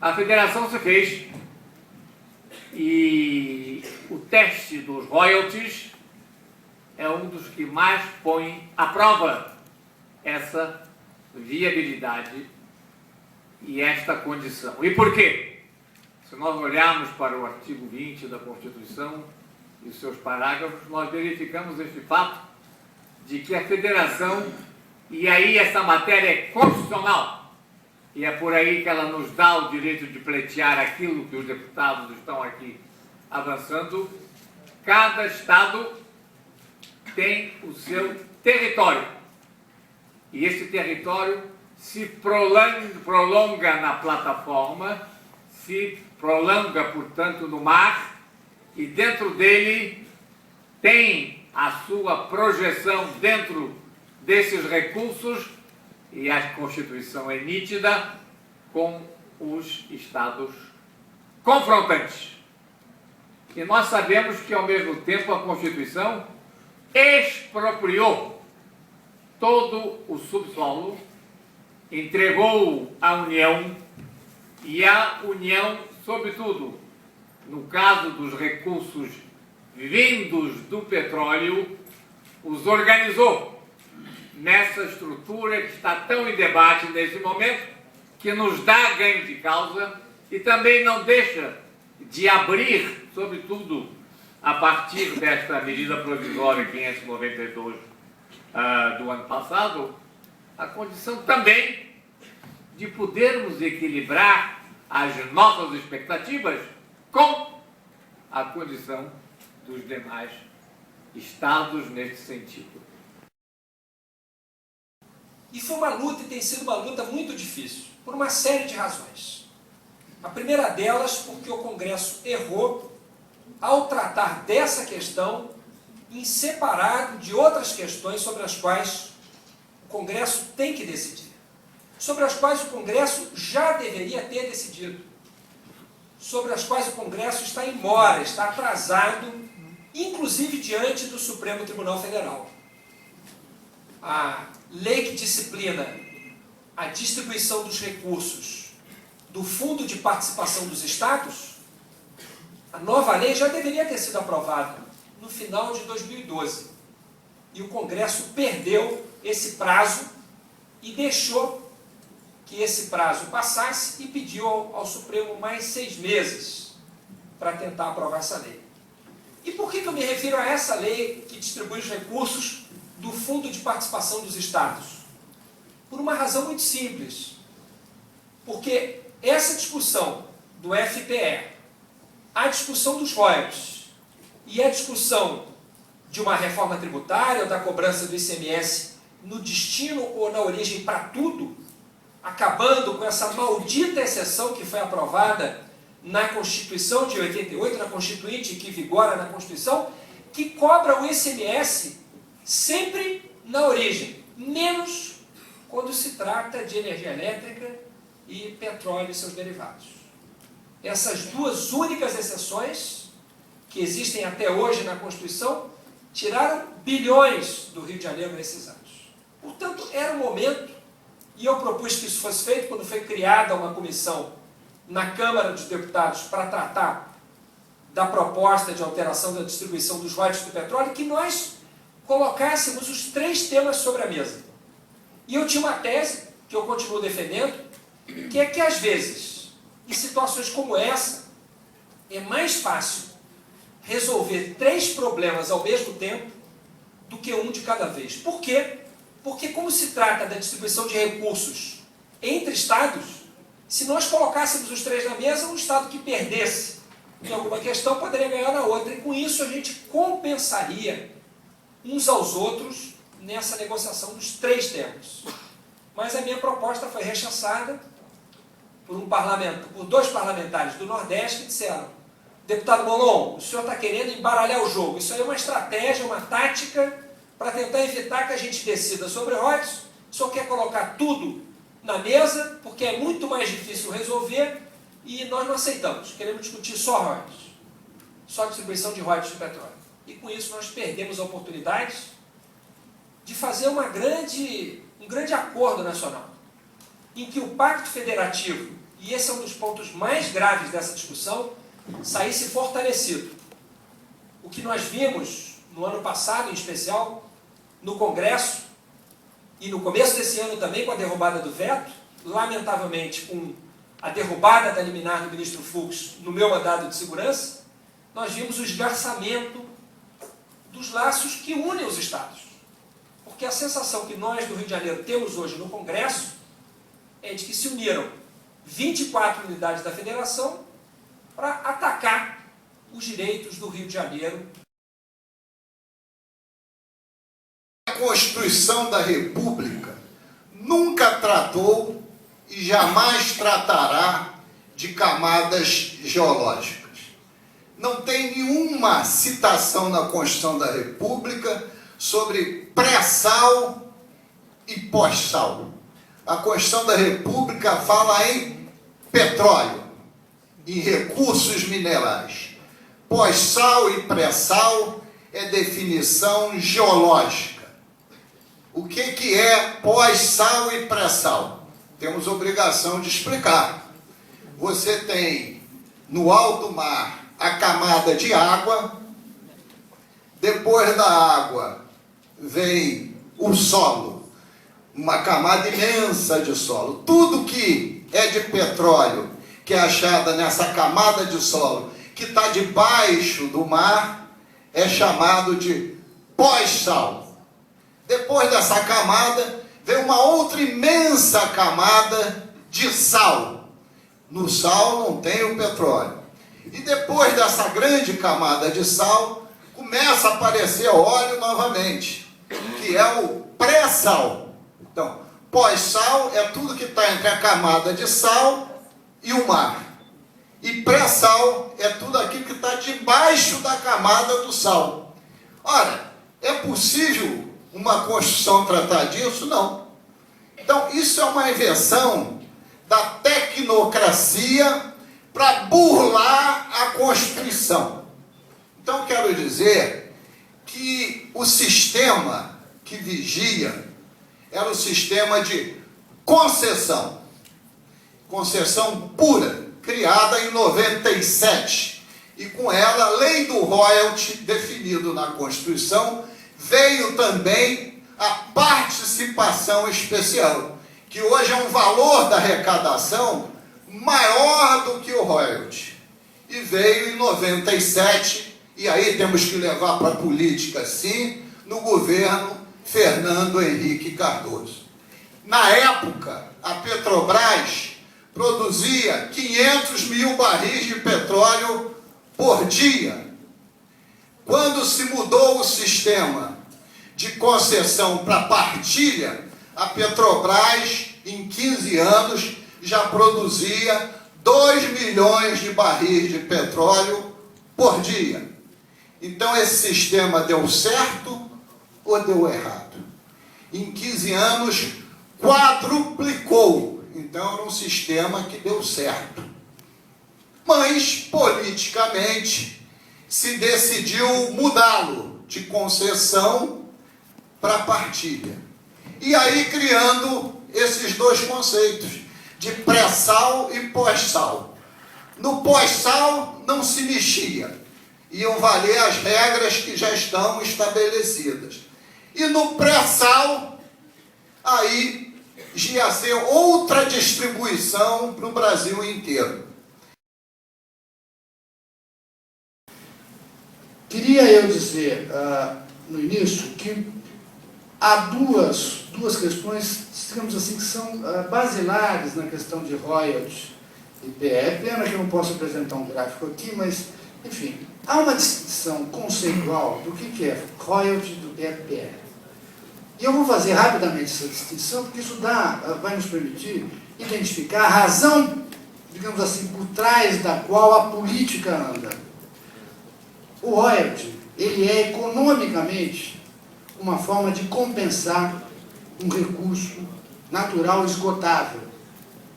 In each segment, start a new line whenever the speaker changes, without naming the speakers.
A federação se fez e o teste dos royalties é um dos que mais põe à prova essa viabilidade e esta condição. E por quê? Se nós olharmos para o artigo 20 da Constituição e os seus parágrafos, nós verificamos este fato de que a federação, e aí essa matéria é constitucional, e é por aí que ela nos dá o direito de pleitear aquilo que os deputados estão aqui avançando, cada estado tem o seu território. E esse território se prolonga na plataforma, se prolonga, portanto, no mar, e dentro dele tem a sua projeção dentro desses recursos, e a Constituição é nítida, com os estados confrontantes. E nós sabemos que, ao mesmo tempo, a Constituição expropriou todo o subsolo, entregou à União, e a União, sobretudo, no caso dos recursos vindos do petróleo, os organizou nessa estrutura que está tão em debate nesse momento, que nos dá ganho de causa e também não deixa de abrir, sobretudo a partir desta medida provisória 592 do ano passado, a condição também de podermos equilibrar as nossas expectativas com a condição dos demais estados nesse sentido.
E foi uma luta, e tem sido uma luta muito difícil, por uma série de razões. A primeira delas, porque o Congresso errou ao tratar dessa questão em separado de outras questões sobre as quais o Congresso tem que decidir, sobre as quais o Congresso já deveria ter decidido, sobre as quais o Congresso está em mora, está atrasado, inclusive diante do Supremo Tribunal Federal. A lei que disciplina a distribuição dos recursos do Fundo de Participação dos Estados, a nova lei já deveria ter sido aprovada no final de 2012. E o Congresso perdeu esse prazo e deixou que esse prazo passasse e pediu ao Supremo mais 6 meses para tentar aprovar essa lei. E por que eu me refiro a essa lei que distribui os recursos do Fundo de Participação dos Estados? Por uma razão muito simples. Porque essa discussão do FPE, a discussão dos royalties e a discussão de uma reforma tributária ou da cobrança do ICMS no destino ou na origem para tudo, acabando com essa maldita exceção que foi aprovada na Constituição de 88, na Constituinte, que vigora na Constituição, que cobra o ICMS sempre na origem, menos quando se trata de energia elétrica e petróleo e seus derivados. Essas duas únicas exceções que existem até hoje na Constituição tiraram bilhões do Rio de Janeiro nesses anos. Portanto, era o momento, e eu propus que isso fosse feito quando foi criada uma comissão na Câmara dos Deputados para tratar da proposta de alteração da distribuição dos royalties do petróleo, que nós colocássemos os 3 temas sobre a mesa. E eu tinha uma tese, que eu continuo defendendo, que é que às vezes, em situações como essa, é mais fácil resolver 3 problemas ao mesmo tempo do que um de cada vez. Por quê? Porque como se trata da distribuição de recursos entre estados, se nós colocássemos os 3 na mesa, um estado que perdesse em alguma questão poderia ganhar na outra. E com isso a gente compensaria uns aos outros nessa negociação dos 3 temas. Mas a minha proposta foi rechaçada por 2 parlamentares do Nordeste que disseram: deputado Molon, o senhor está querendo embaralhar o jogo. Isso aí é uma estratégia, uma tática para tentar evitar que a gente decida sobre royalties. O senhor quer colocar tudo na mesa, porque é muito mais difícil resolver, e nós não aceitamos. Queremos discutir só royalties, só distribuição de royalties de petróleo. E com isso nós perdemos a oportunidade de fazer um grande acordo nacional, em que o Pacto Federativo e esse é um dos pontos mais graves dessa discussão, saísse fortalecido. O que nós vimos no ano passado, em especial, no Congresso, e no começo desse ano também com a derrubada do veto, lamentavelmente com a derrubada da liminar do ministro Fux no meu mandado de segurança, nós vimos o esgarçamento dos laços que unem os estados. Porque a sensação que nós do Rio de Janeiro temos hoje no Congresso é de que se uniram 24 unidades da federação para atacar os direitos do Rio de Janeiro.
A Constituição da República nunca tratou e jamais tratará de camadas geológicas. Não tem nenhuma citação na Constituição da República sobre pré-sal e pós-sal. A Constituição da República fala em petróleo, em recursos minerais. Pós-sal e pré-sal é definição geológica. O que é pós-sal e pré-sal? Temos obrigação de explicar. Você tem no alto mar a camada de água, depois da água vem o solo, uma camada imensa de solo. Tudo que é de petróleo, que é achada nessa camada de solo, que está debaixo do mar, é chamado de pós-sal. Depois dessa camada, vem uma outra imensa camada de sal. No sal não tem o petróleo. E depois dessa grande camada de sal, começa a aparecer óleo novamente, que é o pré-sal. Então, pós-sal é tudo que está entre a camada de sal e o mar. E pré-sal é tudo aquilo que está debaixo da camada do sal. Ora, é possível uma Constituição tratar disso? Não. Então, isso é uma invenção da tecnocracia para burlar a Constituição. Então, quero dizer que o sistema que vigia era o sistema de concessão. Concessão pura, criada em 97. E com ela, a lei do royalty, definido na Constituição, veio também a participação especial, que hoje é um valor da arrecadação maior do que o royalty. E veio em 97, e aí temos que levar para a política, sim, no governo Fernando Henrique Cardoso. Na época, a Petrobras produzia 500 mil barris de petróleo por dia. Quando se mudou o sistema de concessão para partilha, a Petrobras, em 15 anos, já produzia 2 milhões de barris de petróleo por dia. Então, esse sistema deu certo ou deu errado? Em 15 anos, quadruplicou. Então, era um sistema que deu certo. Mas, politicamente, se decidiu mudá-lo de concessão para partilha. E aí, criando esses dois conceitos, de pré-sal e pós-sal. No pós-sal, não se mexia. Iam valer as regras que já estão estabelecidas. E no pré-sal, aí ia ser outra distribuição para o Brasil inteiro.
Queria eu dizer, no início, que há duas questões, digamos assim, que são basilares na questão de royalties e PE. É pena que eu não posso apresentar um gráfico aqui, mas, enfim, há uma distinção conceitual do que é royalty do que é PE. E eu vou fazer rapidamente essa distinção, porque isso vai nos permitir identificar a razão, digamos assim, por trás da qual a política anda. O royalty, ele é economicamente uma forma de compensar um recurso natural esgotável.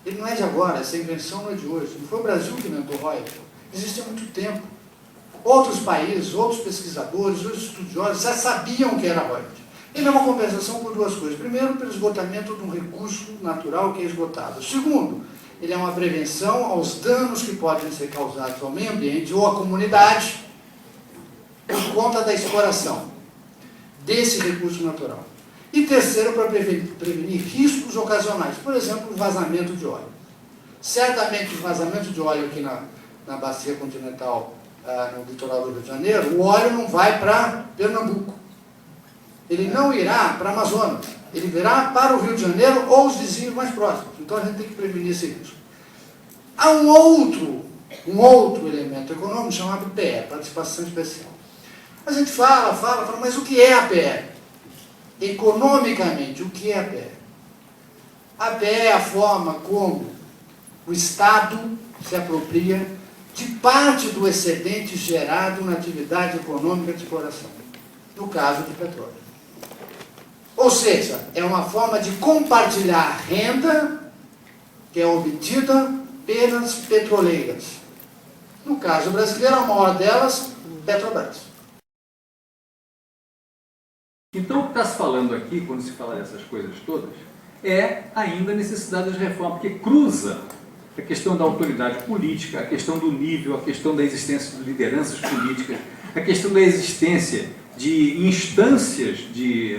Ele não é de agora, essa invenção não é de hoje. Não foi o Brasil que inventou o royalty. Existe há muito tempo. Outros países, outros pesquisadores, outros estudiosos já sabiam que era royalty. Ele é uma compensação por duas coisas. Primeiro, pelo esgotamento de um recurso natural que é esgotado. Segundo, ele é uma prevenção aos danos que podem ser causados ao meio ambiente ou à comunidade por conta da exploração desse recurso natural. E terceiro, para prevenir riscos ocasionais, por exemplo, o vazamento de óleo. Certamente o vazamento de óleo aqui na bacia continental, no litoral do Rio de Janeiro, o óleo não vai para Pernambuco. Ele não irá para a Amazônia. Ele virá para o Rio de Janeiro ou os vizinhos mais próximos. Então a gente tem que prevenir esse risco. Há um outro elemento econômico chamado PE, Participação Especial. A gente fala, mas o que é a PE? Economicamente, o que é a PE? A PE é a forma como o Estado se apropria de parte do excedente gerado na atividade econômica de exploração, no caso do petróleo. Ou seja, é uma forma de compartilhar a renda que é obtida pelas petroleiras. No caso brasileiro, a maior delas, Petrobras.
Então, o que está se falando aqui, quando se fala dessas coisas todas, é ainda a necessidade de reforma, porque cruza a questão da autoridade política, a questão do nível, a questão da existência de lideranças políticas, a questão da existência de instâncias de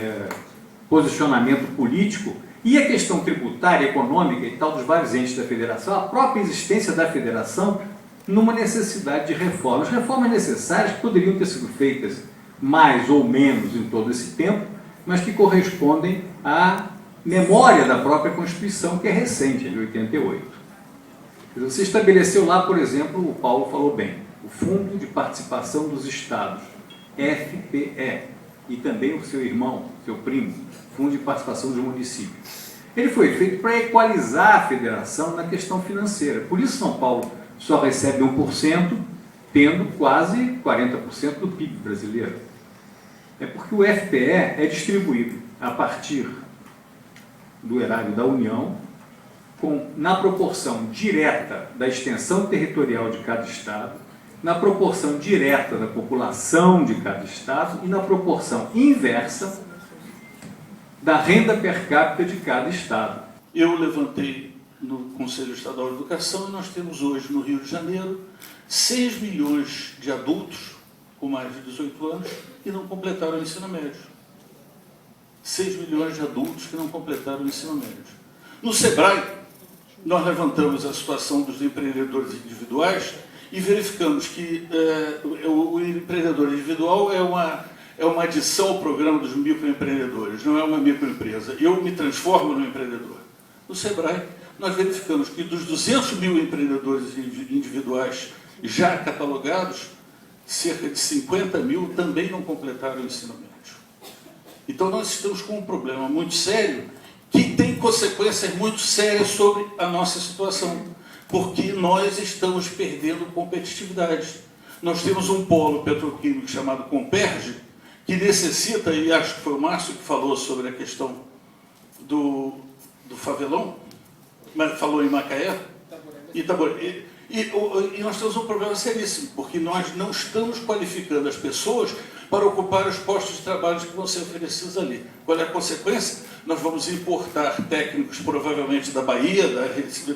posicionamento político e a questão tributária, econômica e tal dos vários entes da federação, a própria existência da federação numa necessidade de reformas. Reformas necessárias que poderiam ter sido feitas mais ou menos em todo esse tempo, mas que correspondem à memória da própria Constituição, que é recente, é de 88. Você estabeleceu lá, por exemplo, o Paulo falou bem, o Fundo de Participação dos Estados, FPE, e também o seu irmão, seu primo, Fundo de Participação dos Municípios. Ele foi feito para equalizar a federação na questão financeira. Por isso São Paulo só recebe 1%, tendo quase 40% do PIB brasileiro. É porque o FPE é distribuído a partir do erário da União, na proporção direta da extensão territorial de cada estado, na proporção direta da população de cada estado e na proporção inversa da renda per capita de cada estado.
Eu levantei no Conselho Estadual de Educação e nós temos hoje no Rio de Janeiro 6 milhões de adultos com mais de 18 anos que não completaram o ensino médio. 6 milhões de adultos que não completaram o ensino médio. No SEBRAE, nós levantamos a situação dos empreendedores individuais e verificamos que o empreendedor individual é uma adição ao programa dos microempreendedores, não é uma microempresa. Eu me transformo no empreendedor. No SEBRAE, nós verificamos que dos 200 mil empreendedores individuais já catalogados, cerca de 50 mil também não completaram o ensino médio. Então nós estamos com um problema muito sério que tem consequências muito sérias sobre a nossa situação, porque nós estamos perdendo competitividade. Nós temos um polo petroquímico chamado Comperge, que necessita, e acho que foi o Márcio que falou sobre a questão do favelão, mas falou em Macaé, Itaboré. E nós temos um problema seríssimo, porque nós não estamos qualificando as pessoas para ocupar os postos de trabalho que vão ser oferecidos ali. Qual é a consequência? Nós vamos importar técnicos, provavelmente da Bahia, da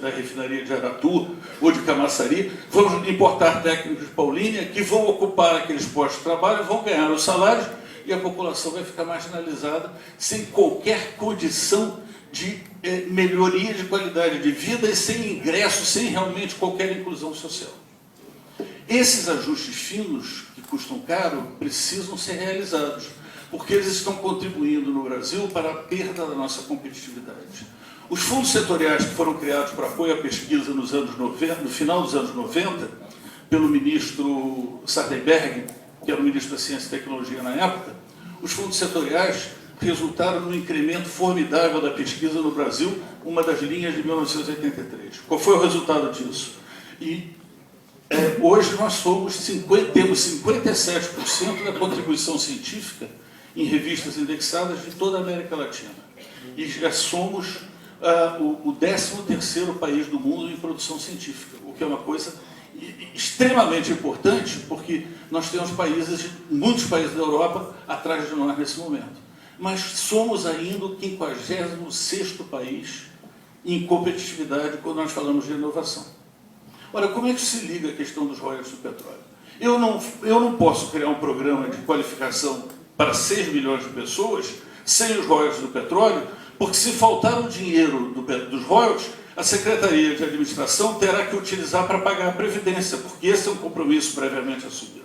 refinaria de Aratu ou de Camaçari, vamos importar técnicos de Paulínia, que vão ocupar aqueles postos de trabalho, vão ganhar os salários e a população vai ficar marginalizada, sem qualquer condição de melhoria de qualidade de vida e sem ingresso, sem realmente qualquer inclusão social. Esses ajustes finos, que custam caro, precisam ser realizados, porque eles estão contribuindo no Brasil para a perda da nossa competitividade. Os fundos setoriais que foram criados para apoio à pesquisa nos anos 90, no final dos anos 90, pelo ministro Sardenberg, que era o ministro da Ciência e Tecnologia na época, os fundos setoriais resultaram num incremento formidável da pesquisa no Brasil, uma das linhas de 1983. Qual foi o resultado disso? Hoje nós temos 57% da contribuição científica em revistas indexadas de toda a América Latina. E já somos o 13º país do mundo em produção científica, o que é uma coisa extremamente importante, porque nós temos muitos países da Europa atrás de nós nesse momento. Mas somos ainda o 56º país em competitividade quando nós falamos de inovação. Ora, como é que se liga a questão dos royalties do petróleo? Eu não posso criar um programa de qualificação para 6 milhões de pessoas sem os royalties do petróleo, porque se faltar o dinheiro dos royalties, a Secretaria de Administração terá que utilizar para pagar a Previdência, porque esse é um compromisso previamente assumido.